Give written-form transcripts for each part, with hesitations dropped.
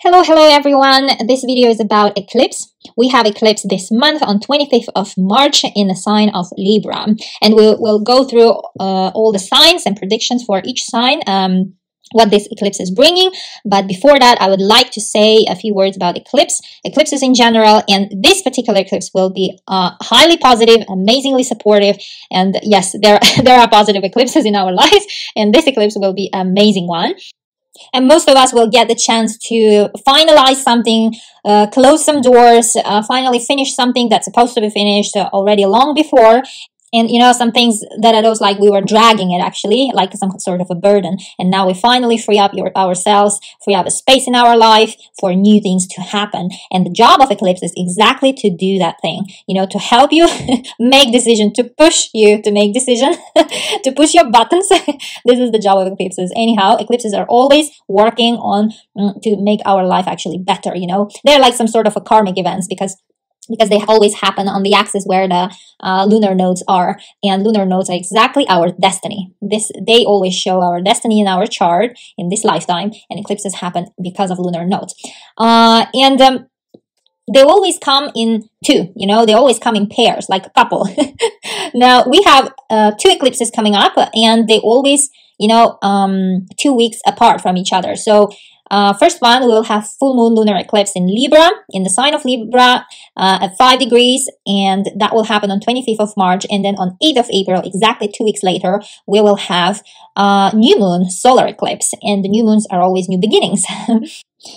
Hello everyone. This video is about eclipse. We have eclipse this month on 25th of March in the sign of Libra, and we'll go through all the signs and predictions for each sign, what this eclipse is bringing. But before that, I would like to say a few words about eclipses in general, and this particular eclipse will be highly positive, amazingly supportive, and yes, there are positive eclipses in our lives, and this eclipse will be an amazing one. And most of us will get the chance to finalize something, close some doors, finally finish something that's supposed to be finished already long before. And, you know, some things that are those like we were dragging it actually, like some sort of a burden. And now we finally free up ourselves, free up a space in our life for new things to happen. And the job of eclipse is exactly to do that thing, you know, to help you make decision, to push you to make decision, to push your buttons. This is the job of eclipses. Anyhow, eclipses are always working on to make our life actually better, you know. They're like some sort of a karmic events because they always happen on the axis where the lunar nodes are, and lunar nodes are exactly our destiny. They always show our destiny in our chart in this lifetime, and eclipses happen because of lunar nodes. They always come in two, you know, they always come in pairs, like a couple. Now, we have two eclipses coming up, and they always, you know, 2 weeks apart from each other. So, first one, we will have full moon lunar eclipse in Libra, in the sign of Libra, at 5 degrees, and that will happen on 25th of March. And then on 8th of April, exactly 2 weeks later, we will have new moon solar eclipse, and the new moons are always new beginnings.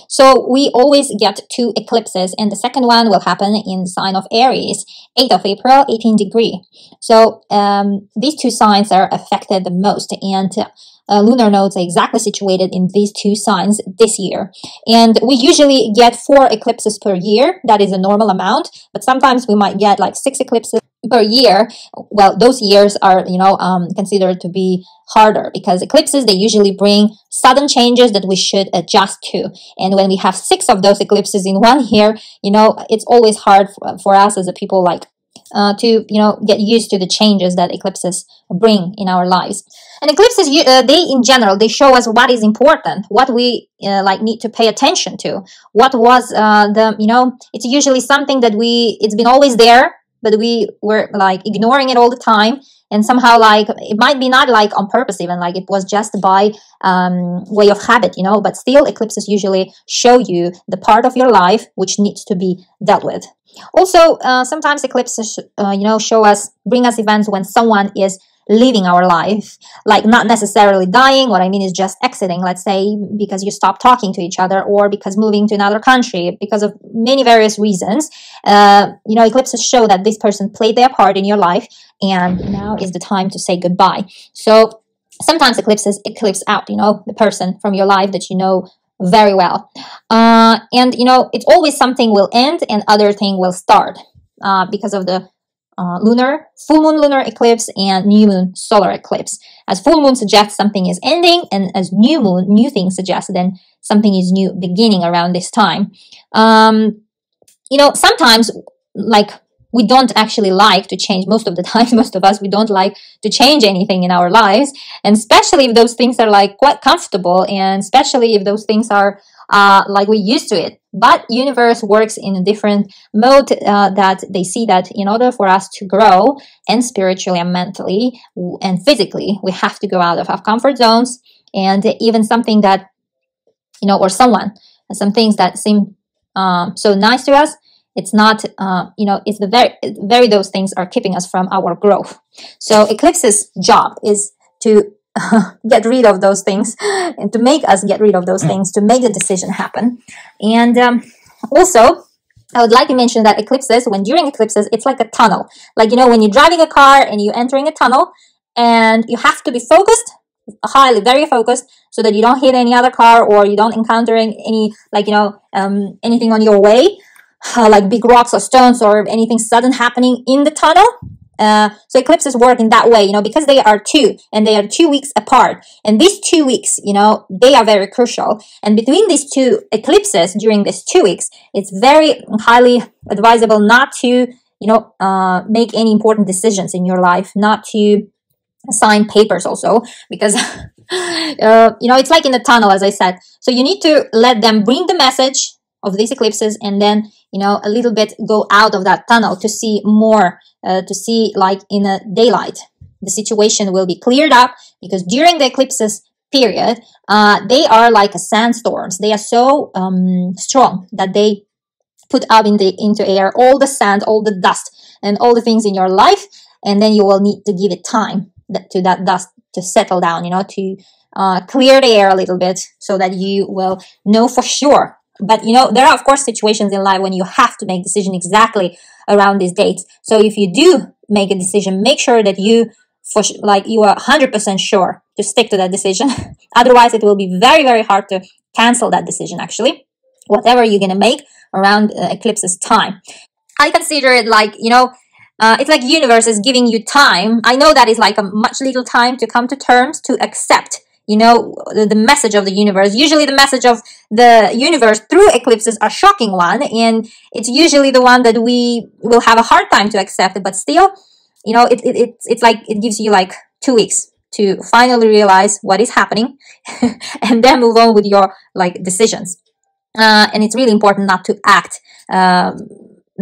So we always get two eclipses, and the second one will happen in the sign of Aries, 8th of April, 18 degree. So these two signs are affected the most, and lunar nodes are exactly situated in these two signs this year. And we usually get 4 eclipses per year. That is a normal amount, but sometimes we might get like 6 eclipses per year. Well, those years are, you know, considered to be harder because eclipses, they usually bring sudden changes that we should adjust to. And when we have 6 of those eclipses in 1 year, you know, it's always hard for us as a people like to, you know, get used to the changes that eclipses bring in our lives. And eclipses, they in general, they show us what is important, what we like need to pay attention to. What was you know, it's usually something that it's been always there, but we were like ignoring it all the time. And somehow, like, it might be not like on purpose, even like it was just by way of habit, you know, but still eclipses usually show you the part of your life which needs to be dealt with. Also, sometimes eclipses, you know, bring us events when someone is leaving our life, like not necessarily dying. What I mean is just exiting, let's say, because you stop talking to each other, or because moving to another country, because of many various reasons. You know, eclipses show that this person played their part in your life, and now is the time to say goodbye. So sometimes eclipses eclipse out, you know, the person from your life that you know very well. And, you know, it's always something will end and other thing will start because of the full moon lunar eclipse and new moon solar eclipse. As full moon suggests something is ending, and as new moon, new thing suggests then something is new beginning around this time. You know, sometimes like we don't actually like to change. Most of the time, most of us, we don't like to change anything in our lives, and especially if those things are like quite comfortable, and especially if those things are like we're used to it. But universe works in a different mode, that they see that in order for us to grow, and spiritually and mentally and physically, we have to go out of our comfort zones. And even something that, you know, or some things that seem so nice to us, it's not, you know, it's the very those things are keeping us from our growth. So eclipse's job is to get rid of those things, and to make us get rid of those things, to make the decision happen. And also, I would like to mention that eclipses, during eclipses, it's like a tunnel. Like, you know, when you're driving a car and you're entering a tunnel, and you have to be focused, very focused, so that you don't hit any other car, or you don't encounter any, like, you know, anything on your way, like big rocks or stones or anything sudden happening in the tunnel. So eclipses work in that way, you know, because they are 2 and they are 2 weeks apart. And these 2 weeks, you know, they are very crucial. And between these 2 eclipses during these 2 weeks, it's very highly advisable not to, you know, make any important decisions in your life, not to sign papers also, because You know, it's like in a tunnel, as I said. So you need to let them bring the message of these eclipses, and then, you know, a little bit go out of that tunnel to see more, to see like in a daylight. The situation will be cleared up, because during the eclipses period, they are like sandstorms. They are so strong that they put up into air all the sand, all the dust, and all the things in your life, and then you will need to give it time to that dust to settle down, you know, to clear the air a little bit, so that you will know for sure. But, you know, there are, of course, situations in life when you have to make decision exactly around these dates. So if you do make a decision, make sure that you you are 100% sure to stick to that decision. Otherwise, it will be very, very hard to cancel that decision, actually, whatever you're going to make around eclipses time. I consider it like, you know, it's like universe is giving you time. I know that is like a much little time to come to terms, to accept, you know, the message of the universe. Usually the message of the universe through eclipses are shocking one, and it's usually the one that we will have a hard time to accept. But still, you know, it's like it gives you like 2 weeks to finally realize what is happening and then move on with your like decisions. And it's really important not to act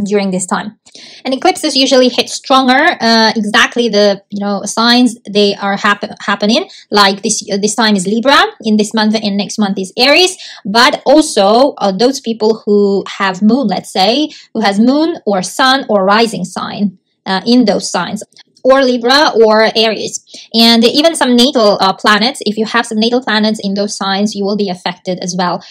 during this time. And eclipses usually hit stronger exactly the, you know, signs they are happening. Like this time is Libra in this month, and next month is Aries. But also those people who have moon, let's say, who has moon or sun or rising sign in those signs, or Libra or Aries. And even some natal planets, if you have some natal planets in those signs, you will be affected as well,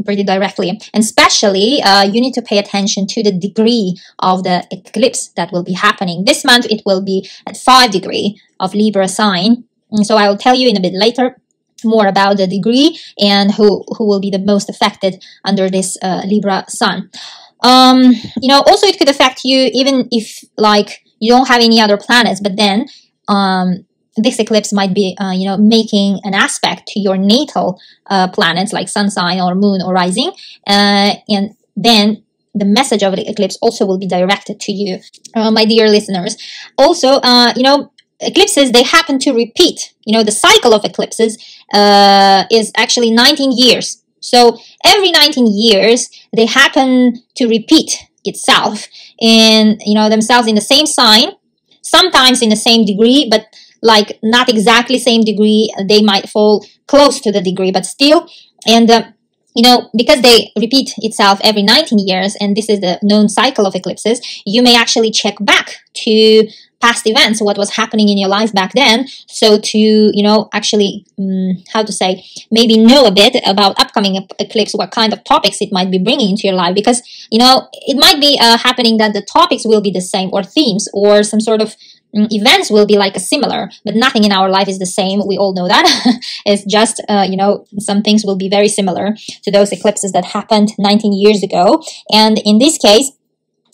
pretty directly. And especially, you need to pay attention to the degree of the eclipse that will be happening. This month, it will be at 5 degrees of Libra sign. And so I will tell you in a bit later more about the degree and who will be the most affected under this Libra sun. You know, also it could affect you even if like you don't have any other planets, but then this eclipse might be, you know, making an aspect to your natal planets like sun sign or moon or rising, and then the message of the eclipse also will be directed to you, my dear listeners. Also, you know, eclipses, they happen to repeat. You know, the cycle of eclipses is actually 19 years. So every 19 years, they happen to repeat itself in, you know, themselves in the same sign, sometimes in the same degree, but like not exactly same degree. They might fall close to the degree, but still. And you know, because they repeat itself every 19 years, and this is the known cycle of eclipses, you may actually check back to past events, what was happening in your life back then, so to, you know, actually, how to say, maybe know a bit about upcoming eclipse, what kind of topics it might be bringing into your life, because, you know, it might be happening that the topics will be the same, or themes, or some sort of events will be like a similar, but nothing in our life is the same. We all know that. It's just, you know, some things will be very similar to those eclipses that happened 19 years ago. And in this case,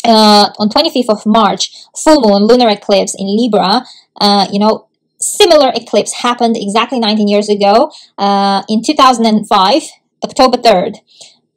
on 25th of March, full moon, lunar eclipse in Libra, you know, similar eclipse happened exactly 19 years ago, in 2005, October 3rd.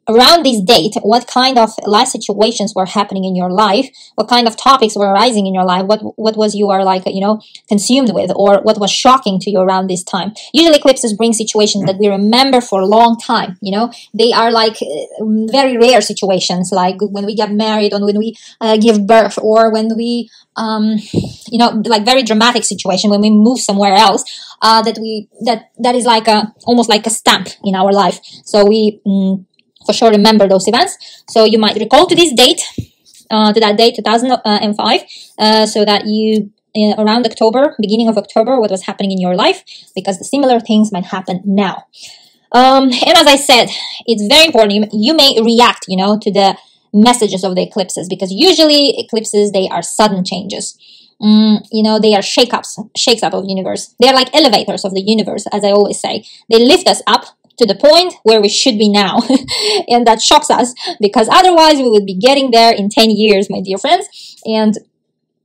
Around this date, what kind of life situations were happening in your life? What kind of topics were arising in your life? What was you are like, you know, consumed with, or what was shocking to you around this time? Usually eclipses bring situations that we remember for a long time, you know. They are like very rare situations, like when we get married, or when we give birth, or when we, you know, like very dramatic situation when we move somewhere else, that is like almost like a stamp in our life. So we for sure remember those events. So you might recall to this date, to that date, 2005, so that you, around October, beginning of October, what was happening in your life, because the similar things might happen now. And as I said, it's very important. You may react, you know, to the messages of the eclipses, because usually eclipses, they are sudden changes. You know, they are shakes up of the universe. They are like elevators of the universe, as I always say. They lift us up to the point where we should be now. And that shocks us, because otherwise we would be getting there in 10 years, my dear friends. And,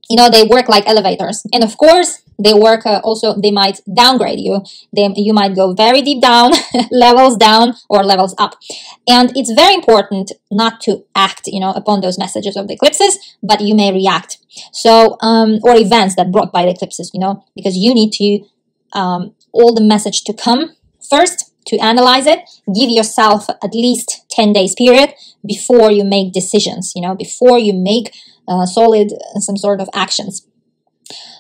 you know, they work like elevators. And of course, they work also, they might downgrade you. You might go very deep down, levels down, or levels up. And it's very important not to act, you know, upon those messages of the eclipses, but you may react. So, or events that brought by the eclipses, you know, because you need to all the message to come. First, to analyze it, give yourself at least 10 days period before you make decisions, before you make solid some sort of actions.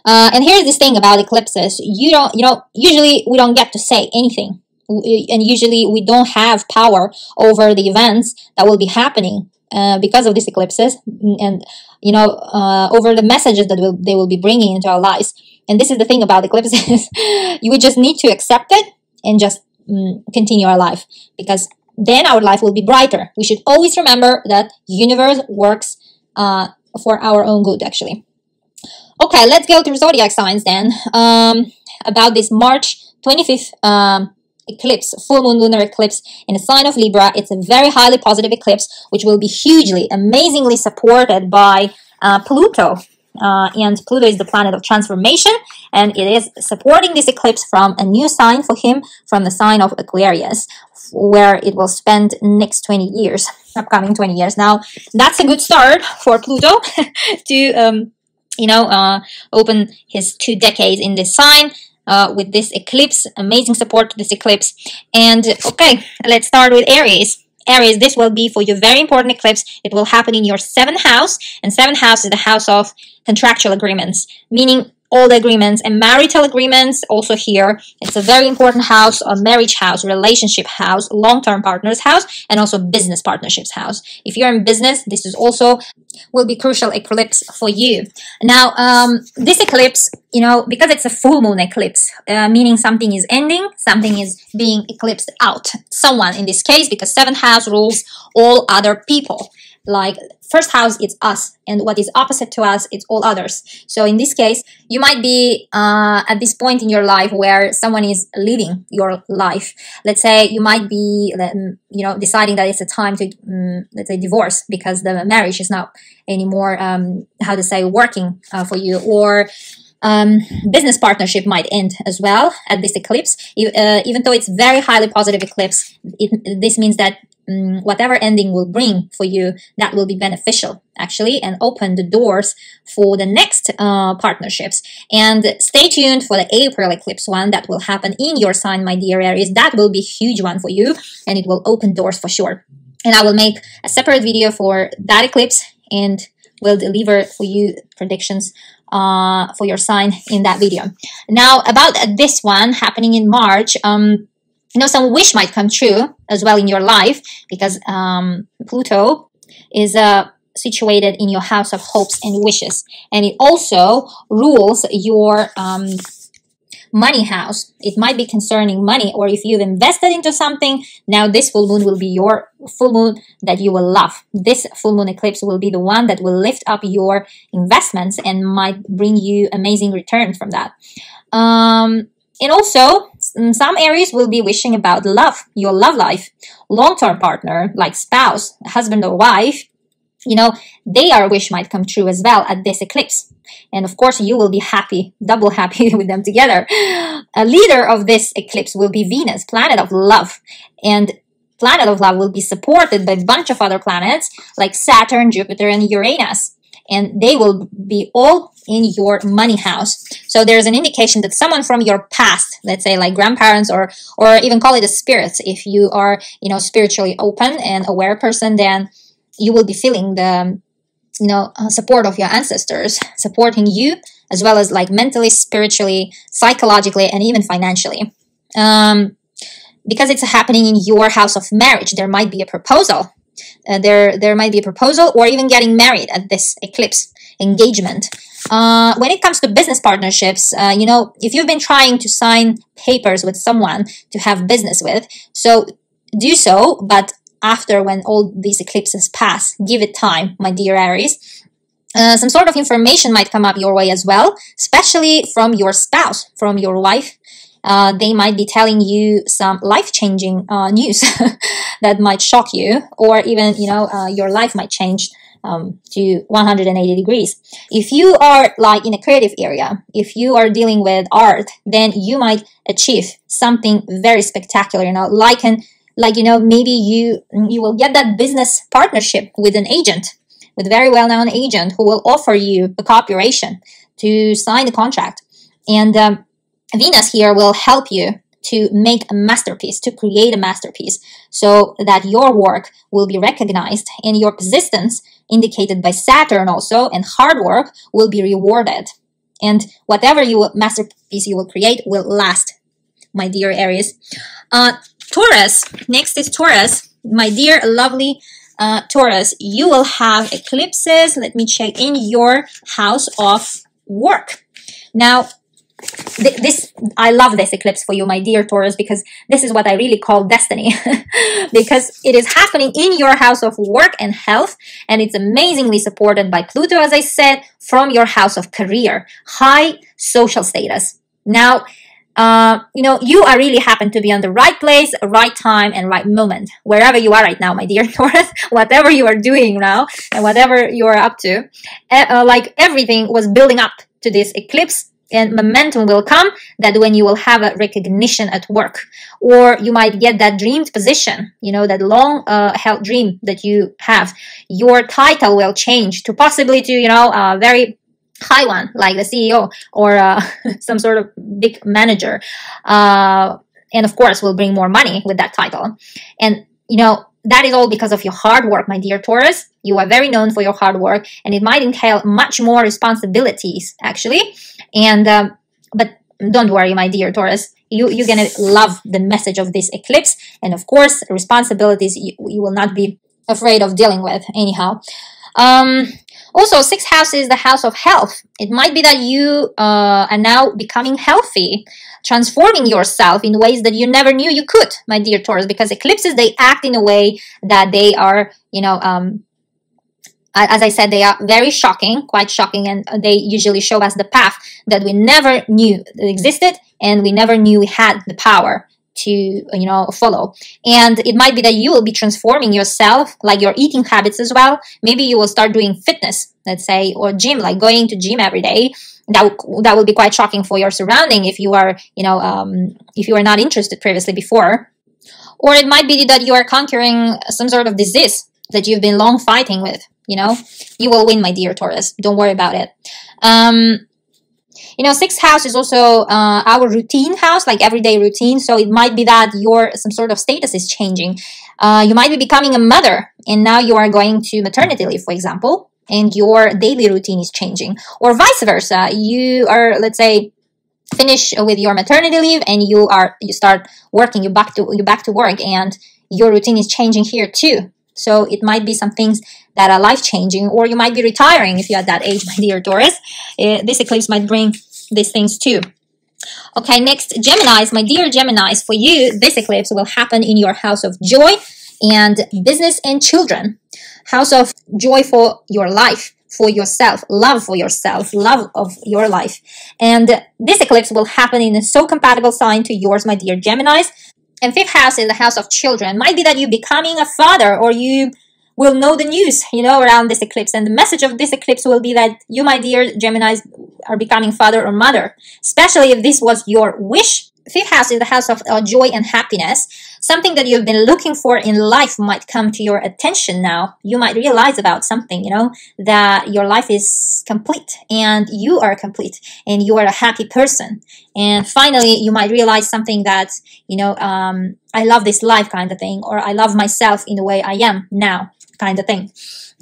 And here's this thing about eclipses. Usually we don't get to say anything. And usually we don't have power over the events that will be happening because of these eclipses, and over the messages that they will be bringing into our lives. And this is the thing about eclipses. You would just need to accept it and just continue our life, because then our life will be brighter. We should always remember that universe works for our own good, actually. Okay, let's go to zodiac signs then. About this March 25th eclipse, full moon lunar eclipse in the sign of Libra. It's a very highly positive eclipse, which will be hugely, amazingly supported by Pluto. And Pluto is the planet of transformation, and it is supporting this eclipse from a new sign for him, from the sign of Aquarius, where it will spend next 20 years, upcoming 20 years. Now, that's a good start for Pluto to, open his 2 decades in this sign. With this eclipse, amazing support to this eclipse. And okay, let's start with Aries. Aries, this will be for you very important eclipse. It will happen in your 7th house, and 7th house is the house of contractual agreements, meaning all the agreements and marital agreements also here. It's a very important house, a marriage house, relationship house, long-term partners house, and also business partnerships house. If you're in business, this is also will be crucial eclipse for you. Now, this eclipse, because it's a full moon eclipse, meaning something is ending, something is being eclipsed out. Someone in this case, because 7th house rules all other people. Like 1st house, it's us, and what is opposite to us, it's all others. So in this case, you might be at this point in your life where someone is leaving your life. Let's say you might be, deciding that it's a time to, let's say, divorce, because the marriage is not anymore, working for you, or business partnership might end as well at this eclipse. Even though it's very highly positive eclipse, this means that whatever ending will bring for you, that will be beneficial actually, and open the doors for the next partnerships. And stay tuned for the April eclipse one that will happen in your sign, my dear Aries. That will be a huge one for you, and it will open doors for sure. And I will make a separate video for that eclipse, and will deliver for you predictions for your sign in that video. Now, about this one happening in March, some wish might come true as well in your life, because Pluto is situated in your house of hopes and wishes, and it also rules your money house. It might be concerning money, or if you've invested into something, now this full moon will be your full moon that you will love. This full moon eclipse will be the one that will lift up your investments and might bring you amazing returns from that. And also, some Aries will be wishing about love, your love life, long-term partner, like spouse, husband or wife. Their wish might come true as well at this eclipse. And of course, you will be happy, double happy with them together. A leader of this eclipse will be Venus, planet of love. And planet of love will be supported by a bunch of other planets like Saturn, Jupiter, and Uranus. And they will be all in your money house. So there's an indication that someone from your past, let's say like grandparents, or even call it a spirit, if you are, spiritually open and aware person, then you will be feeling the, support of your ancestors, supporting you, as well as like mentally, spiritually, psychologically, and even financially. Because it's happening in your house of marriage, there might be a proposal. There might be a proposal, or even getting married at this eclipse, engagement. When it comes to business partnerships, if you've been trying to sign papers with someone to have business with, so do so, but after, when all these eclipses pass, give it time, my dear Aries. Some sort of information might come up your way as well, especially from your spouse, from your wife. They might be telling you some life-changing news that might shock you, or even, your life might change to 180 degrees. If you are like in a creative area, if you are dealing with art, then you might achieve something very spectacular, maybe you will get that business partnership with an agent, with a very well-known agent who will offer you a cooperation to sign the contract. And Venus here will help you to make a masterpiece, to create a masterpiece, so that your work will be recognized and your persistence, indicated by Saturn also, and hard work will be rewarded. And whatever masterpiece you will create will last, my dear Aries. Taurus, next is Taurus. My dear, lovely Taurus, you will have eclipses. Let me check in your house of work. Now, I love this eclipse for you, my dear Taurus, because this is what I really call destiny. Because it is happening in your house of work and health, and it's amazingly supported by Pluto, as I said, from your house of career, high social status. Now, you are really happen to be on the right place, right time, and right moment, wherever you are right now, my dear Taurus, whatever you are doing now, and whatever you are up to, like everything was building up to this eclipse, and momentum will come that when you will have a recognition at work, or you might get that dreamed position, that long held dream that you have. Your title will change to possibly to, a very high one, like the CEO or some sort of big manager. And of course, will bring more money with that title. And, that is all because of your hard work, my dear Taurus. You are very known for your hard work, and it might entail much more responsibilities, actually. And but don't worry, my dear Taurus. You're gonna love the message of this eclipse, and of course, responsibilities you will not be afraid of dealing with. Anyhow, also, 6th house is the house of health. It might be that you are now becoming healthy, transforming yourself in ways that you never knew you could, my dear Taurus, because eclipses, they act in a way that they are, as I said, they are very shocking, quite shocking, and they usually show us the path that we never knew existed, and we never knew we had the power to, follow. And it might be that you will be transforming yourself, like your eating habits as well. Maybe you will start doing fitness, let's say, or gym, like going to gym every day. That will be quite shocking for your surrounding if you are, if you are not interested previously before. Or it might be that you are conquering some sort of disease that you've been long fighting with. You will win, my dear Taurus. Don't worry about it. 6th house is also our routine house, like everyday routine. So it might be that some sort of status is changing. You might be becoming a mother, and now you are going to maternity leave, for example, and your daily routine is changing. Or vice versa. You are, let's say, finish with your maternity leave, and you start working. You're back to work, and your routine is changing here too. So it might be some things that are life-changing, or you might be retiring if you're at that age, my dear Taurus. This eclipse might bring these things too. Okay, next, Geminis. My dear Geminis, for you, this eclipse will happen in your house of joy and business and children. House of joy for your life, for yourself, love of your life. And this eclipse will happen in a so compatible sign to yours, my dear Geminis. And 5th house is the house of children. Might be that you're becoming a father, or you will know the news, around this eclipse. And the message of this eclipse will be that you, my dear Geminis, are becoming father or mother, especially if this was your wish. 5th house is the house of joy and happiness. Something that you've been looking for in life might come to your attention now. You might realize about something, that your life is complete, and you are complete, and you are a happy person. And finally, you might realize something that, I love this life kind of thing, or I love myself in the way I am now kind of thing.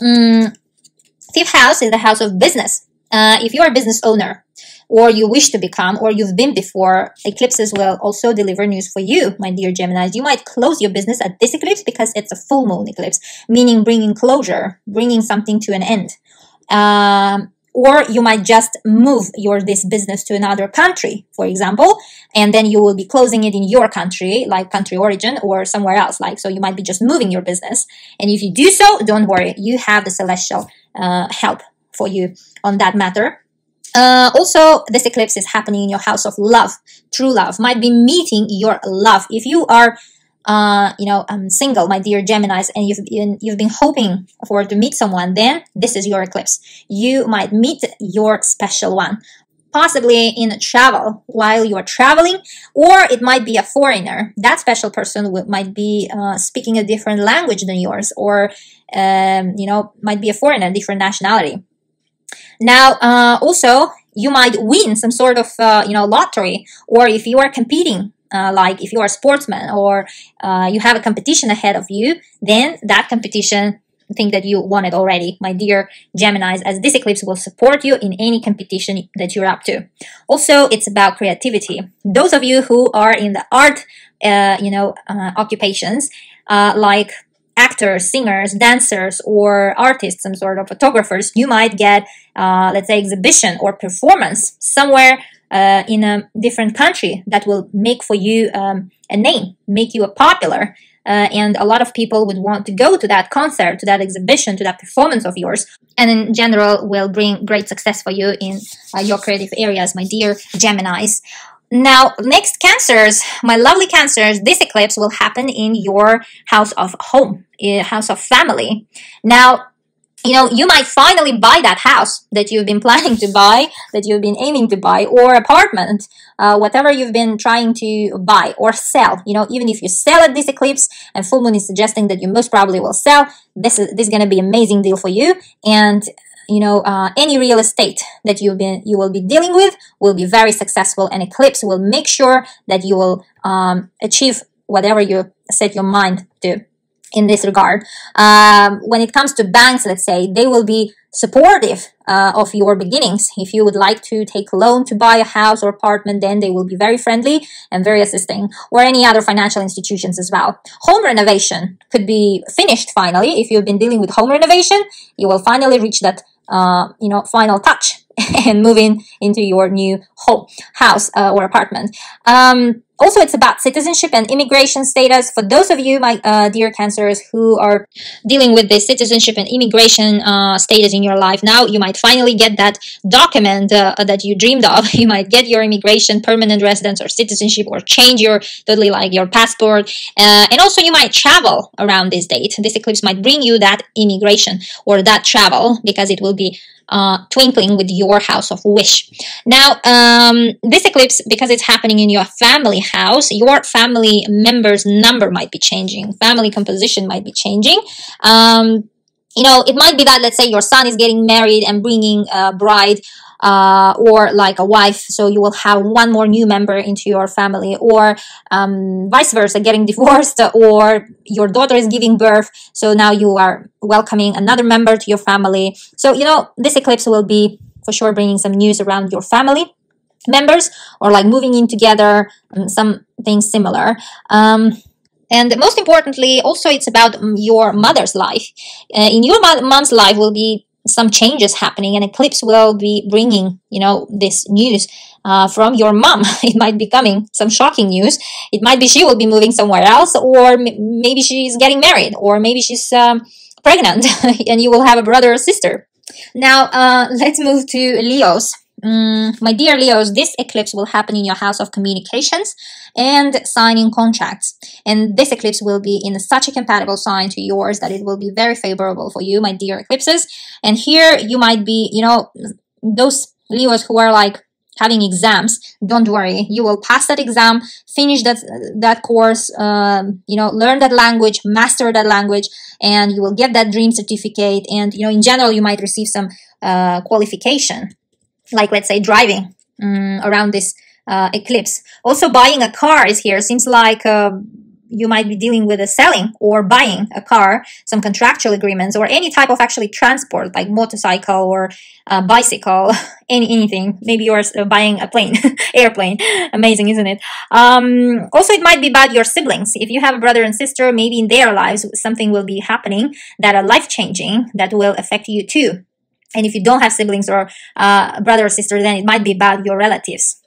5th house is the house of business. If you're a business owner, or you wish to become, or you've been before, eclipses will also deliver news for you, my dear Geminis. You might close your business at this eclipse because it's a full moon eclipse, meaning bringing closure, bringing something to an end. Or you might just move this business to another country, for example, and then you will be closing it in your country, like country origin, or somewhere else. So you might be just moving your business. And if you do so, don't worry, you have the celestial help for you on that matter. Also, this eclipse is happening in your house of love. True love might be meeting your love. If you are, single, my dear Geminis, and you've been hoping to meet someone, then this is your eclipse. You might meet your special one, possibly in travel, while you are traveling, or it might be a foreigner. That special person might be speaking a different language than yours, or might be a foreigner, different nationality. Now, also, you might win some sort of lottery, or if you are competing, like if you are a sportsman, or you have a competition ahead of you, then that competition, think that you won it already, my dear Geminis, as this eclipse will support you in any competition that you're up to. Also, it's about creativity. Those of you who are in the art occupations, like actors, singers, dancers, or artists, some sort of photographers, you might get, let's say, exhibition or performance somewhere in a different country that will make for you a name, make you a popular. And a lot of people would want to go to that concert, to that exhibition, to that performance of yours, and in general will bring great success for you in your creative areas, my dear Geminis. Now, next, Cancers, my lovely Cancers, this eclipse will happen in your house of home, house of family. Now, you might finally buy that house that you've been planning to buy, that you've been aiming to buy, or apartment, whatever you've been trying to buy or sell. Even if you sell at this eclipse, and full moon is suggesting that you most probably will sell, this is going to be an amazing deal for you. And any real estate that you will be dealing with will be very successful, and eclipse will make sure that you will achieve whatever you set your mind to in this regard. When it comes to banks, let's say, they will be supportive of your beginnings. If you would like to take a loan to buy a house or apartment, then they will be very friendly and very assisting, or any other financial institutions as well. Home renovation could be finished finally. If you've been dealing with home renovation, you will finally reach that final touch and move into your new home, house, or apartment. Also, it's about citizenship and immigration status. For those of you, my dear Cancers, who are dealing with this citizenship and immigration status in your life now, you might finally get that document that you dreamed of. You might get your immigration, permanent residence, or citizenship, or change your your passport. And also, you might travel around this date. This eclipse might bring you that immigration or that travel, because it will be twinkling with your house of wish. Now, this eclipse, because it's happening in your family house, your family members' number might be changing. Family composition might be changing. It might be that, let's say, your son is getting married and bringing a bride, or like a wife, so you will have one more new member into your family, or vice versa, getting divorced, or your daughter is giving birth, so now you are welcoming another member to your family. So, this eclipse will be for sure bringing some news around your family members, or like moving in together, something similar. And most importantly, also, it's about your mother's life. In your mom's life will be some changes happening, and eclipse will be bringing, this news from your mom. It might be coming, some shocking news. It might be she will be moving somewhere else, or maybe she's getting married, or maybe she's pregnant, and you will have a brother or sister. Now, let's move to Leos. My dear Leos, this eclipse will happen in your house of communications and signing contracts. And this eclipse will be in such a compatible sign to yours that it will be very favorable for you, my dear eclipses. And here you might be, those Leos who are like having exams, don't worry, you will pass that exam, finish that course, learn that language, master that language, and you will get that dream certificate. And, in general, you might receive some qualification, like, let's say, driving around this eclipse. Also, buying a car is here. Seems like you might be dealing with selling or buying a car, some contractual agreements, or any type of actually transport, like motorcycle or bicycle, anything. Maybe you're buying a plane, airplane. Amazing, isn't it? Also, it might be about your siblings. If you have a brother and sister, maybe in their lives, something will be happening that are life-changing, that will affect you too. And if you don't have siblings or brother or sister, then it might be about your relatives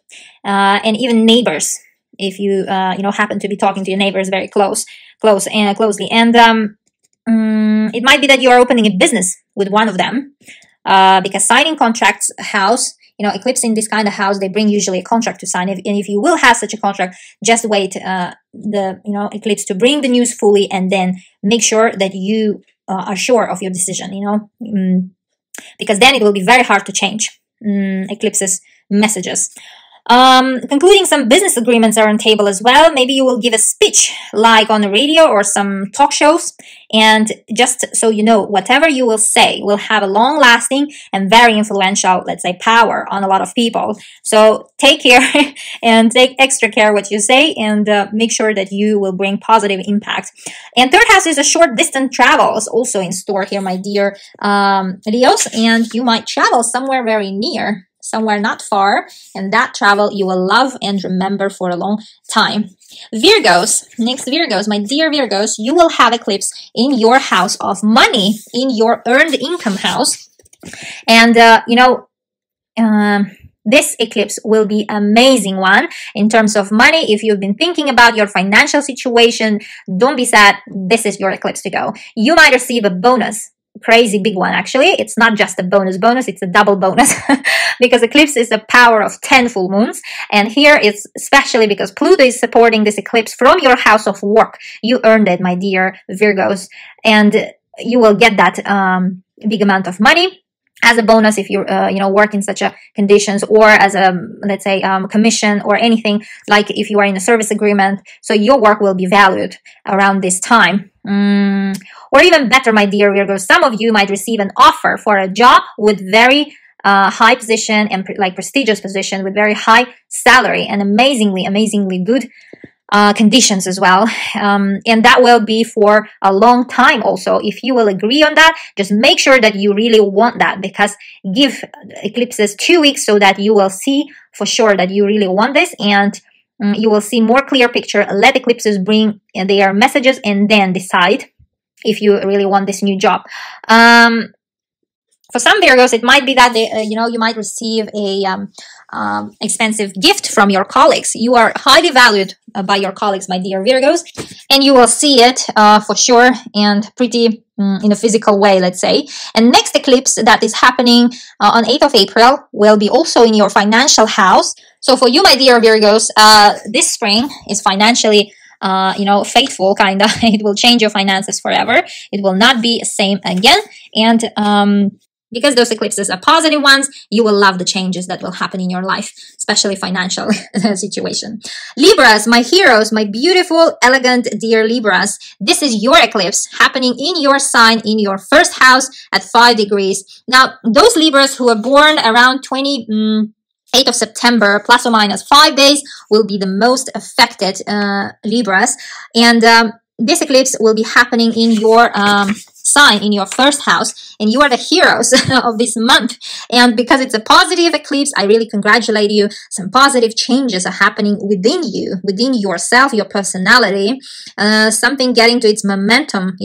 and even neighbors. If you happen to be talking to your neighbors very closely, and it might be that you are opening a business with one of them, because signing contracts house, eclipse in this kind of house, they bring usually a contract to sign. And if you will have such a contract, just wait the eclipse to bring the news fully, and then make sure that you are sure of your decision. Because then it will be very hard to change eclipse's messages. Concluding some business agreements are on table as well. Maybe you will give a speech like on the radio or some talk shows. And just so you know, whatever you will say will have a long lasting and very influential, let's say, power on a lot of people. So take care and take extra care what you say, and make sure that you will bring positive impact. And third house is a short distance travels also in store here, my dear Leos. And you might travel somewhere very near, somewhere not far, and that travel you will love and remember for a long time. Virgos, next Virgos, my dear Virgos, you will have eclipse in your house of money, in your earned income house. And, this eclipse will be amazing one in terms of money. If you've been thinking about your financial situation, don't be sad. This is your eclipse to go. You might receive a bonus. Crazy big one, actually. It's not just a bonus, it's a double bonus because eclipse is the power of 10 full moons. And here it's especially because Pluto is supporting this eclipse from your house of work. You earned it, my dear Virgos, and you will get that big amount of money as a bonus if you work in such a conditions, or as a, let's say, commission or anything, like if you are in a service agreement. So your work will be valued around this time. Or even better, my dear Virgo, some of you might receive an offer for a job with very high position and prestigious position with very high salary and amazingly good conditions as well. And that will be for a long time also. If you will agree on that, just make sure that you really want that, because give eclipses 2 weeks so that you will see for sure that you really want this, and you will see more clear picture. Let eclipses bring their messages and then decide if you really want this new job. For some Virgos, it might be that you might receive a expensive gift from your colleagues. You are highly valued by your colleagues, my dear Virgos, and you will see it for sure, and pretty in a physical way, let's say. And next eclipse that is happening on 8th of April will be also in your financial house. So for you, my dear Virgos, this spring is financially fateful, kind of. It will change your finances forever. It will not be the same again. And because those eclipses are positive ones, you will love the changes that will happen in your life, especially financial situation. Libras, my heroes, my beautiful, elegant, dear Libras, this is your eclipse happening in your sign, in your first house at 5 degrees. Now, those Libras who are born around 8th of September, plus or minus 5 days, will be the most affected Libras. And this eclipse will be happening in your sign, in your first house, and you are the heroes of this month. And because it's a positive eclipse, I really congratulate you. Some positive changes are happening within you, within yourself, your personality, something getting to its momentum,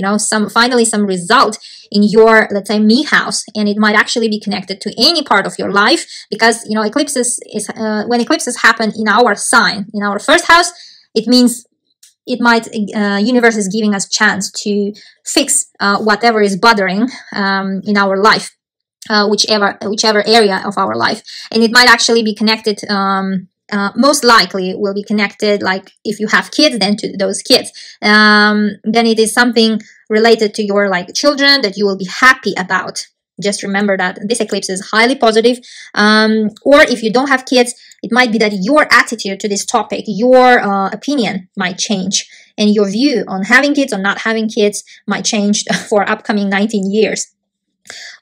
finally some result in your, let's say, me house. And it might actually be connected to any part of your life, because eclipses is when eclipses happen in our sign, in our first house, it means it might universe is giving us chance to fix whatever is bothering in our life, whichever area of our life. And it might actually be connected, most likely will be connected, like if you have kids, then to those kids. Then it is something related to your children that you will be happy about. Just remember that this eclipse is highly positive. Or if you don't have kids, it might be that your attitude to this topic, your opinion might change, and your view on having kids or not having kids might change for upcoming 19 years.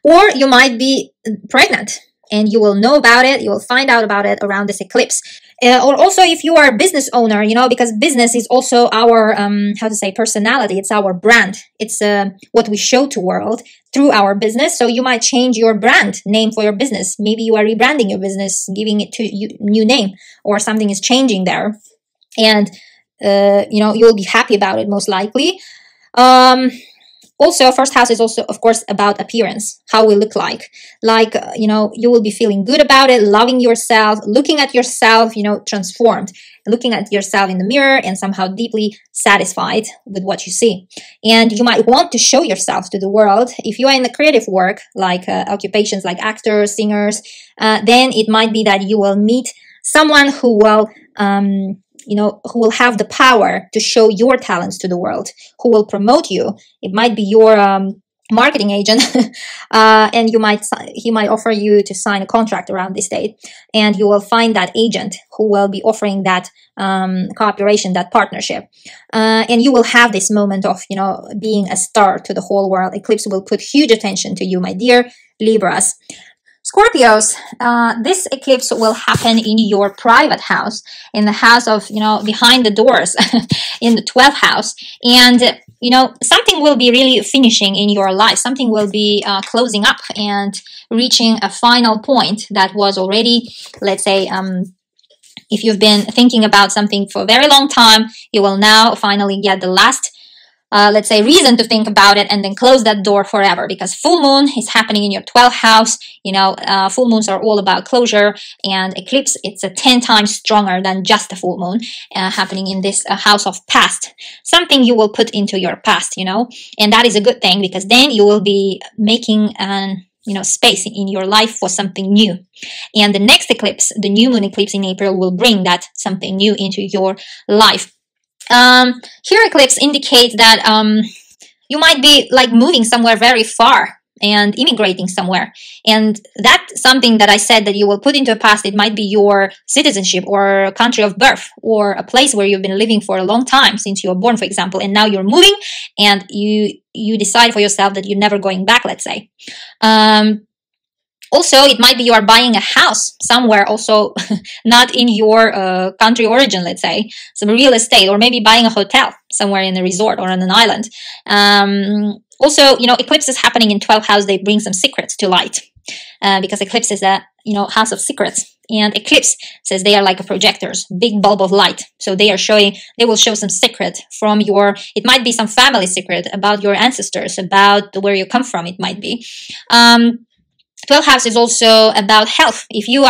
Or you might be pregnant, and you will know about it, you will find out about it around this eclipse. Or also if you are a business owner, because business is also our, personality. It's our brand. It's what we show to world through our business. So you might change your brand name for your business. Maybe you are rebranding your business, giving it to new name, or something is changing there. And, you'll be happy about it most likely. Also, first house is also, of course, about appearance, how we look like. You will be feeling good about it, loving yourself, looking at yourself, transformed, looking at yourself in the mirror and somehow deeply satisfied with what you see. And you might want to show yourself to the world. If you are in the creative work, like occupations like actors, singers, then it might be that you will meet someone who will who will have the power to show your talents to the world, who will promote you. It might be your marketing agent, and he might offer you to sign a contract around this date, and you will find that agent who will be offering that cooperation, that partnership, and you will have this moment of, you know, being a star to the whole world. Eclipse will put huge attention to you, my dear Libras. Scorpios, this eclipse will happen in your private house, in the house of, you know, behind the doors, in the 12th house. And, you know, something will be really finishing in your life. Something will be closing up and reaching a final point that was already, let's say, if you've been thinking about something for a very long time, you will now finally get the last let's say, reason to think about it, and then close that door forever, because full moon is happening in your 12th house. You know, full moons are all about closure, and eclipse, it's a 10 times stronger than just a full moon happening in this house of past. Something you will put into your past, you know, and that is a good thing, because then you will be making an, you know, space in your life for something new. And the next eclipse, the new moon eclipse in April, will bring that something new into your life. Here eclipse indicates that you might be like moving somewhere very far and immigrating somewhere, and that's something that I said that you will put into a past. It might be your citizenship or country of birth, or a place where you've been living for a long time since you were born, for example, and now you're moving, and you decide for yourself that you're never going back, let's say. Also, it might be you are buying a house somewhere, also not in your country origin, let's say, some real estate, or maybe buying a hotel somewhere in a resort or on an island. Also, you know, eclipses happening in 12th house, they bring some secrets to light, because eclipse is a, you know, house of secrets, and eclipse says they are like a projectors, big bulb of light. So they will show some secret from your, it might be some family secret about your ancestors, about where you come from, it might be. 12th house is also about health. If you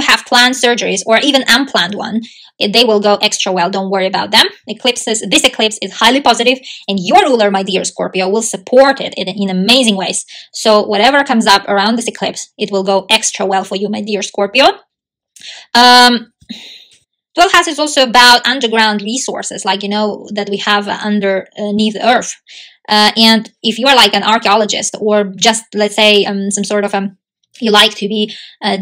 have planned surgeries, or even unplanned one, they will go extra well. Don't worry about them. This eclipse is highly positive, and your ruler, my dear Scorpio, will support it in amazing ways. So whatever comes up around this eclipse, it will go extra well for you, my dear Scorpio. 12th house is also about underground resources, like, you know, that we have underneath the earth. And if you are like an archaeologist, or just, let's say, some sort of you like to be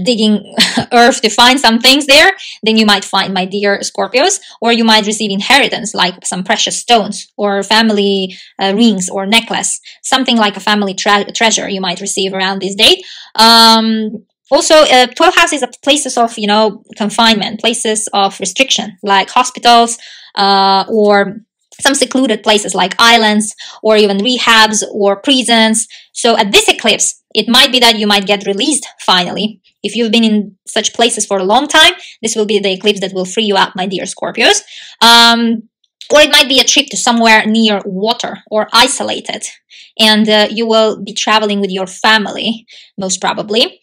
digging earth to find some things there, then you might find, my dear Scorpios, or you might receive inheritance, like some precious stones, or family rings or necklace, something like a family treasure you might receive around this date. Also, 12th house is places of, you know, confinement, places of restriction, like hospitals, or some secluded places like islands, or even rehabs or prisons. So at this eclipse, it might be that you might get released finally. If you've been in such places for a long time, this will be the eclipse that will free you up, my dear Scorpios. Or it might be a trip to somewhere near water or isolated, and you will be traveling with your family, most probably.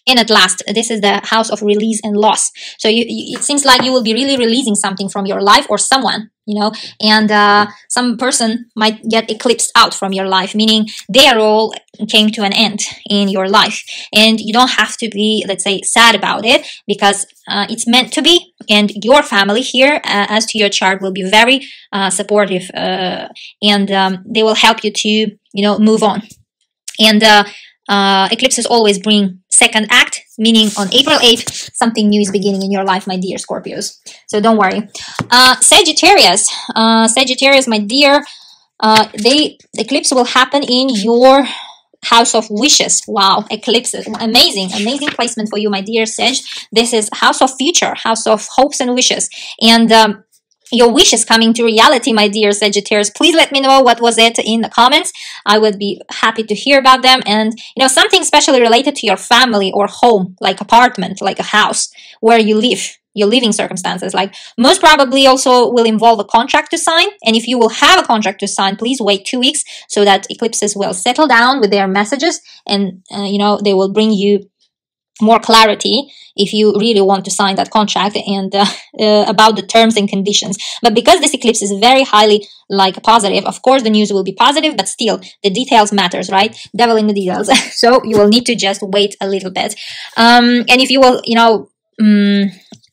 And at last, this is the house of release and loss. So it seems like you will be really releasing something from your life, or someone, you know, and some person might get eclipsed out from your life, meaning their role came to an end in your life. And you don't have to be, let's say, sad about it, because it's meant to be. And your family here, as to your chart, will be very supportive, and they will help you to, you know, move on. And eclipses always bring second act, meaning on April 8th, something new is beginning in your life, my dear Scorpios. So don't worry. Sagittarius, my dear, the eclipse will happen in your house of wishes. Wow, eclipses, amazing placement for you, my dear Sag. This is house of future, house of hopes and wishes, and your wishes coming to reality, my dear Sagittarius. Please let me know what was it in the comments. I would be happy to hear about them. And, you know, something especially related to your family or home, like apartment, like a house where you live, your living circumstances, like most probably also will involve a contract to sign. And if you will have a contract to sign, please wait 2 weeks so that eclipses will settle down with their messages, and, you know, they will bring you more clarity if you really want to sign that contract, and about the terms and conditions. But because this eclipse is very highly like positive, of course the news will be positive, but still the details matters, right? Devil in the details. So you will need to just wait a little bit, and if you will, you know,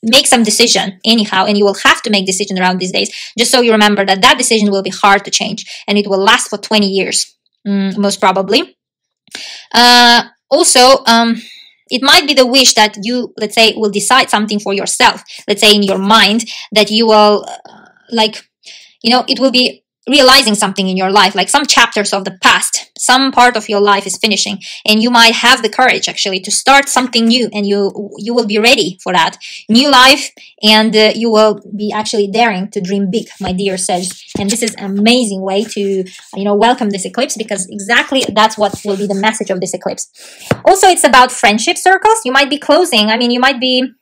make some decision anyhow, and you will have to make decision around these days, just so you remember that that decision will be hard to change, and it will last for 20 years. most probably. Also, it might be the wish that you, let's say, will decide something for yourself. Let's say in your mind that you will, like, it will be realizing something in your life, like some chapters of the past, some part of your life is finishing, and you might have the courage actually to start something new, and you will be ready for that new life, and you will be actually daring to dream big, my dear Sag. And this is an amazing way to welcome this eclipse, because exactly that's what will be the message of this eclipse. Also, it's about friendship circles. You might be closing, you might be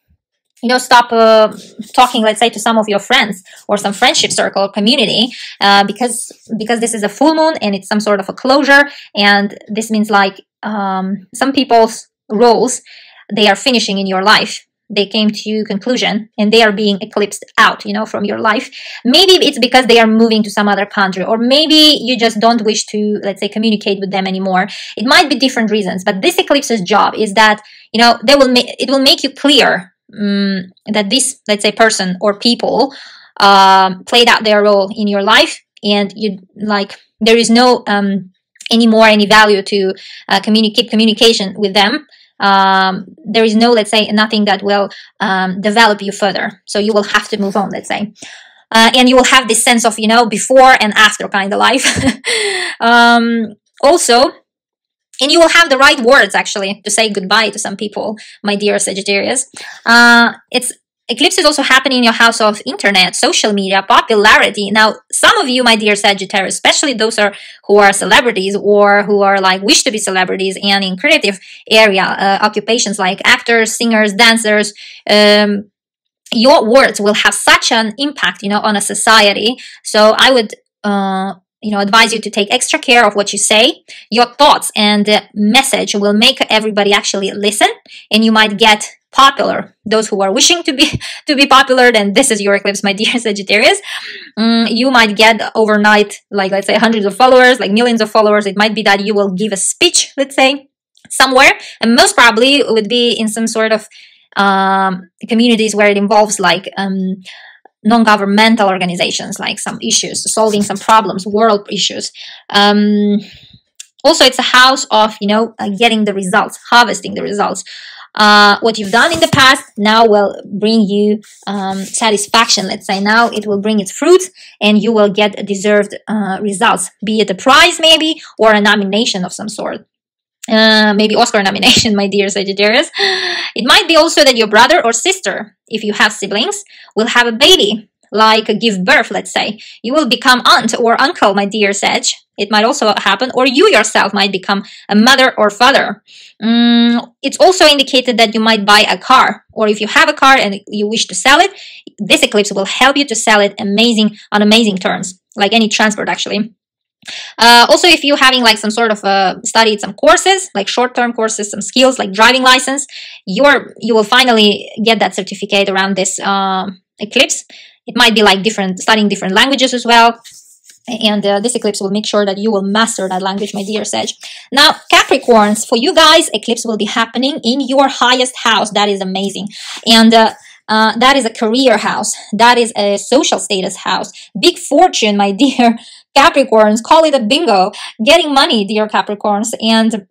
stop talking, let's say, to some of your friends or some friendship circle or community, because this is a full moon and it's some sort of a closure, and this means like some people's roles, they are finishing in your life. They came to conclusion and they are being eclipsed out, from your life. Maybe it's because they are moving to some other country, or maybe you just don't wish to, let's say, communicate with them anymore. It might be different reasons, but this eclipse's job is that, it will make you clear that this, let's say, person or people played out their role in your life, and there is no any value to communication with them. There is no, let's say, nothing that will develop you further, so you will have to move on, let's say, and you will have this sense of before and after kind of life. Also, and you will have the right words, actually, to say goodbye to some people, my dear Sagittarius. Eclipse is also happening in your house of internet, social media, popularity. Now, some of you, my dear Sagittarius, especially those who are celebrities or who are wish to be celebrities and in creative area, occupations like actors, singers, dancers, your words will have such an impact, on a society. So I would advise you to take extra care of what you say. Your thoughts and message will make everybody actually listen, and you might get popular. Those who are wishing to be popular, then this is your eclipse, my dear Sagittarius. You might get overnight, let's say, hundreds of followers, millions of followers. It might be that you will give a speech, let's say, somewhere, and most probably it would be in some sort of communities where it involves non-governmental organizations, like some issues, solving some problems, world issues. Also, it's a house of, getting the results, harvesting the results. What you've done in the past now will bring you satisfaction, let's say. Now it will bring its fruits, and you will get deserved results, be it a prize maybe, or a nomination of some sort. Maybe Oscar nomination, my dear Sagittarius. It might be also that your brother or sister, if you have siblings, will have a baby, give birth, let's say. You will become aunt or uncle, my dear Sag. It might also happen, or you yourself might become a mother or father. It's also indicated that you might buy a car, or if you have a car and you wish to sell it, this eclipse will help you to sell it on amazing terms, like any transport, actually. Also, if you're having some sort of studied some courses, like short-term courses, some skills like driving license, you will finally get that certificate around this eclipse. It might be studying different languages as well, and this eclipse will make sure that you will master that language, my dear Sag. Now, Capricorns, for you guys, eclipse will be happening in your highest house. That is amazing, and that is a career house. That is a social status house. Big fortune, my dear Capricorns. Call it a bingo. Getting money, dear Capricorns. And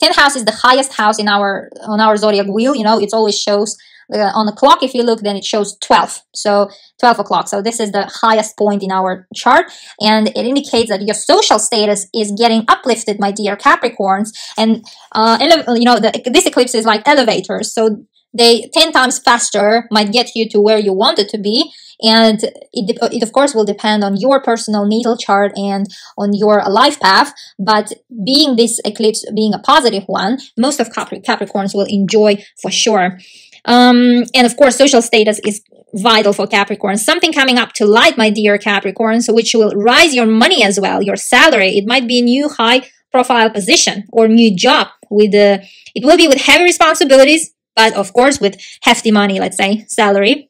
10th house is the highest house on our zodiac wheel. It always shows on the clock. If you look, then it shows 12. So 12 o'clock. So this is the highest point in our chart, and it indicates that your social status is getting uplifted, my dear Capricorns. And this eclipse is like elevators. So they 10 times faster might get you to where you want it to be. And it of course will depend on your personal natal chart and on your life path. But being this eclipse being a positive one, most of Capricorns will enjoy for sure. And of course, social status is vital for Capricorns. Something coming up to light, my dear Capricorns, which will rise your money as well, your salary. It might be a new high profile position or new job it will be with heavy responsibilities, but of course with hefty money, let's say, salary.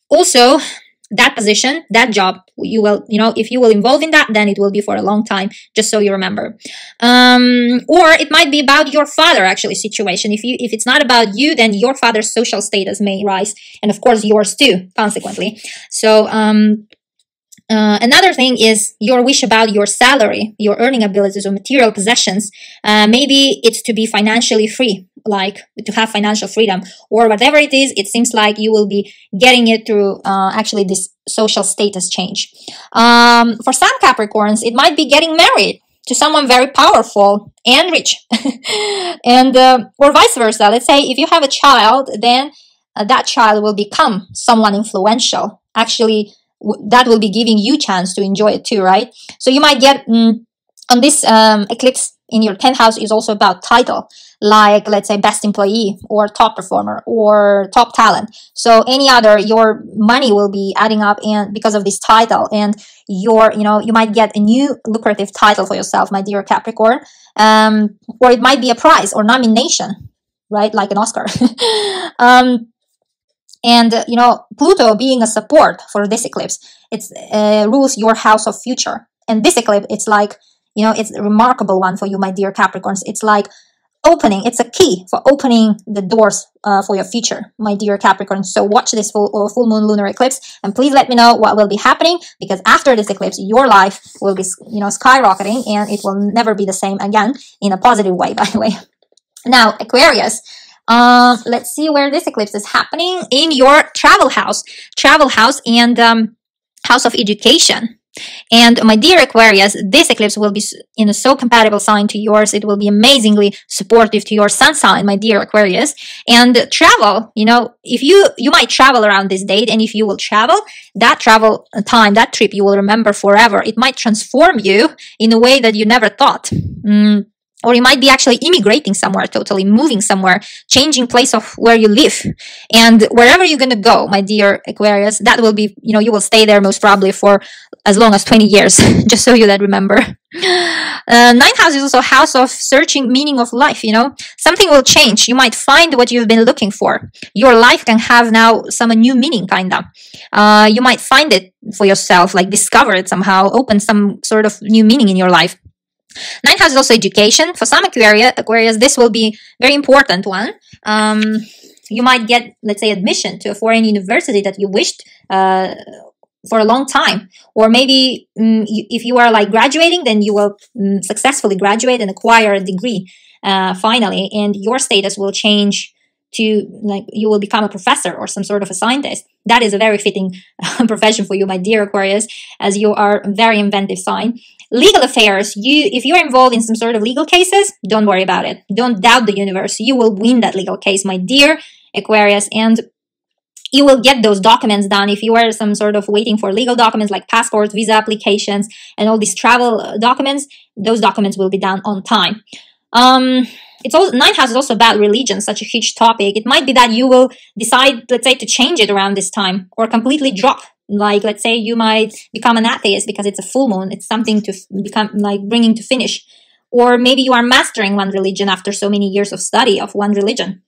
Also, that position, that job, you will, if you will involve in that, then it will be for a long time, just so you remember. Or it might be about your father, actually, situation. If it's not about you, then your father's social status may rise, and of course yours too, consequently. So Another thing is your wish about your salary, your earning abilities or material possessions. Maybe it's to be financially free, like to have financial freedom or whatever it is. It seems like you will be getting it through actually this social status change. For some Capricorns, it might be getting married to someone very powerful and rich, and or vice versa. Let's say if you have a child, then that child will become someone influential. Actually, that will be giving you chance to enjoy it too, right? So you might get on this eclipse in your 10th house is also about title, like let's say best employee or top performer or top talent. So any other, your money will be adding up, and because of this title, and you might get a new lucrative title for yourself, my dear Capricorn, or it might be a prize or nomination, right? Like an Oscar. And Pluto being a support for this eclipse, it rules your house of future. And this eclipse, it's like, it's a remarkable one for you, my dear Capricorns. It's like opening, it's a key for opening the doors for your future, my dear Capricorns. So watch this full moon lunar eclipse, and please let me know what will be happening, because after this eclipse, your life will be, skyrocketing, and it will never be the same again, in a positive way, by the way. Now, Aquarius. Let's see where this eclipse is happening in your travel house and house of education. And my dear Aquarius, this eclipse will be in a so compatible sign to yours. It will be amazingly supportive to your sun sign, my dear Aquarius. And travel, if you might travel around this date, and if you will travel, that travel time, that trip, you will remember forever. It might transform you in a way that you never thought. Or you might be actually immigrating somewhere, totally moving somewhere, changing place of where you live. And wherever you're going to go, my dear Aquarius, that will be, you will stay there most probably for as long as 20 years, just so you that remember. Ninth house is also a house of searching meaning of life, Something will change. You might find what you've been looking for. Your life can have now some new meaning, kinda. You might find it for yourself, like discover it somehow, open some sort of new meaning in your life. Ninth house is also education. For some Aquarius, this will be very important one. You might get, let's say, admission to a foreign university that you wished for a long time. Or maybe if you are like graduating, then you will successfully graduate and acquire a degree finally, and your status will change to, like, you will become a professor or some sort of a scientist. That is a very fitting profession for you, my dear Aquarius, as you are a very inventive sign. Legal affairs, if you're involved in some sort of legal cases, don't worry about it. Don't doubt the universe. You will win that legal case, my dear Aquarius, and you will get those documents done. If you are some sort of waiting for legal documents like passports, visa applications, and all these travel documents, those documents will be done on time. It's also, ninth house is also about religion, such a huge topic. It might be that you will decide, let's say, to change it around this time, or completely drop. Like, let's say you might become an atheist because it's a full moon. It's something to become, like, bringing to finish. Or maybe you are mastering one religion after so many years of study of one religion.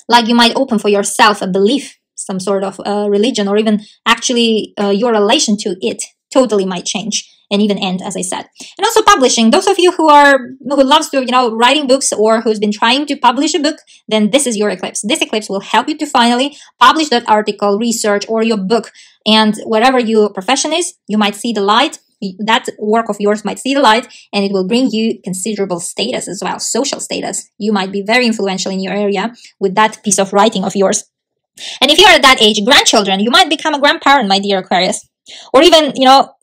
Like, you might open for yourself a belief, some sort of religion, or even actually your relation to it totally might change and even end, as I said. And also publishing. Those of you who loves to, writing books, or who's been trying to publish a book, then this is your eclipse. This eclipse will help you to finally publish that article, research, or your book. And whatever your profession is, you might see the light. That work of yours might see the light, and it will bring you considerable status as well, social status. You might be very influential in your area with that piece of writing of yours. And if you're at that age, grandchildren, you might become a grandparent, my dear Aquarius. Or even,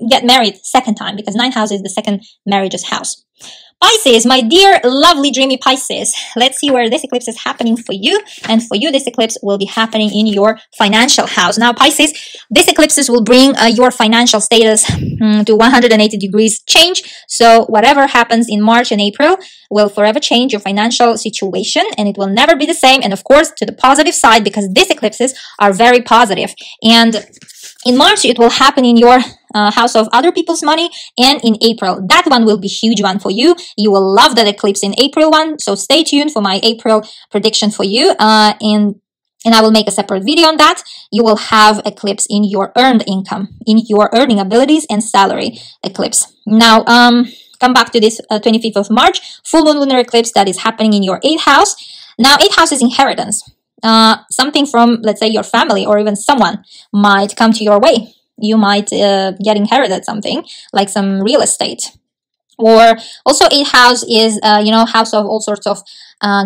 get married second time, because ninth house is the second marriage's house. Pisces, my dear, lovely, dreamy Pisces. Let's see where this eclipse is happening for you. And for you, this eclipse will be happening in your financial house. Now, Pisces, this eclipses will bring your financial status to 180 degrees change. So whatever happens in March and April will forever change your financial situation, and it will never be the same. And of course, to the positive side, because these eclipses are very positive. And in March, it will happen in your house of other people's money, and in April. That one will be a huge one for you. You will love that eclipse in April one, so stay tuned for my April prediction for you. And I will make a separate video on that. You will have eclipse in your earned income, in your earning abilities and salary eclipse. Now, come back to this 25th of March, full moon lunar eclipse that is happening in your 8th house. Now, 8th house is inheritance. Something from, let's say, your family or even someone might come to your way. You might get inherited something, like some real estate. Or also 8th house is, house of all sorts of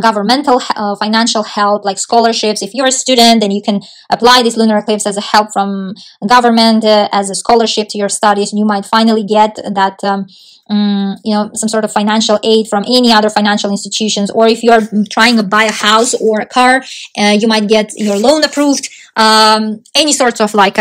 governmental financial help, like scholarships. If you're a student, then you can apply this lunar eclipse as a help from government, as a scholarship to your studies. You might finally get that some sort of financial aid from any other financial institutions. Or if you're trying to buy a house or a car, you might get your loan approved. Any sorts of like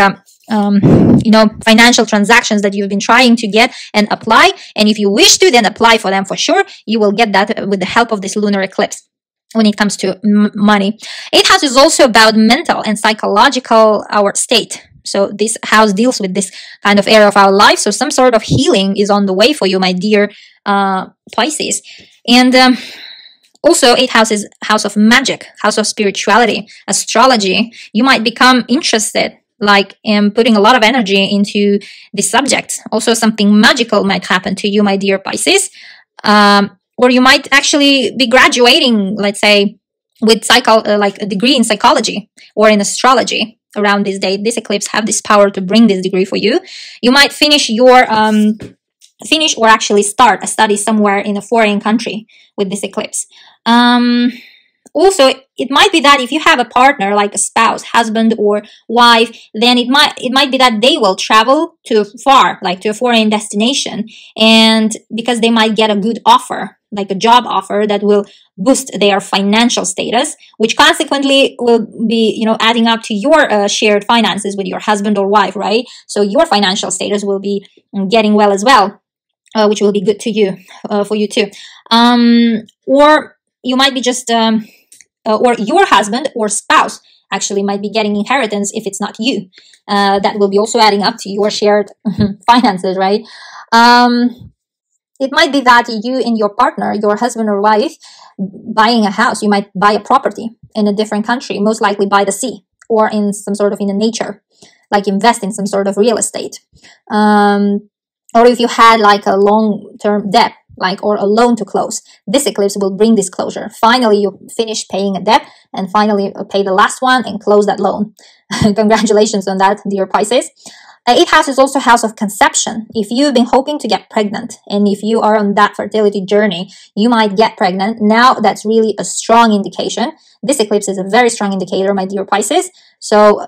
financial transactions that you've been trying to get and apply. And if you wish to, then apply for them for sure. You will get that with the help of this lunar eclipse when it comes to money. 8th house is also about mental and psychological our state. So this house deals with this kind of area of our life. So some sort of healing is on the way for you, my dear Pisces. And also, 8th house is house of magic, house of spirituality, astrology. You might become interested, like putting a lot of energy into this subject. Also, something magical might happen to you, my dear Pisces. Or you might actually be graduating, let's say, with like a degree in psychology or in astrology around this date. This eclipse have this power to bring this degree for you. You might finish your or actually start a study somewhere in a foreign country with this eclipse. Also, it might be that if you have a partner, like a spouse, husband or wife, then it might be that they will travel to far, like to a foreign destination, and because they might get a good offer, like a job offer that will boost their financial status, which consequently will be, adding up to your shared finances with your husband or wife, right? So your financial status will be getting well as well, which will be good to you, for you too. Or you might be just or your husband or spouse actually might be getting inheritance if it's not you. That will be also adding up to your shared finances, right? It might be that you and your partner, your husband or wife, buying a house. You might buy a property in a different country, most likely by the sea or in some sort of in the nature, like invest in some sort of real estate. Or if you had like a long-term debt, or a loan to close, this eclipse will bring this closure. Finally, you finish paying a debt and finally pay the last one and close that loan. Congratulations on that, dear Pisces. 8th house is also house of conception. If you've been hoping to get pregnant and if you are on that fertility journey, you might get pregnant. Now that's really a strong indication. This eclipse is a very strong indicator, my dear Pisces. So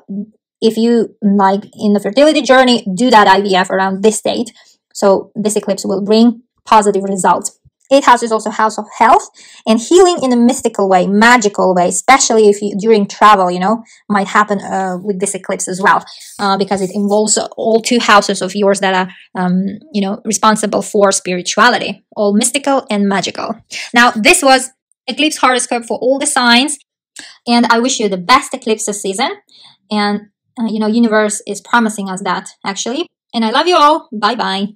if you in the fertility journey, do that IVF around this date. So this eclipse will bring positive results. 8th house is also house of health and healing in a mystical way, magical way, especially if you during travel, might happen with this eclipse as well, because it involves all 2 houses of yours that are, responsible for spirituality, all mystical and magical. Now, this was eclipse horoscope for all the signs, and I wish you the best eclipses season. And universe is promising us that actually. And I love you all. Bye bye.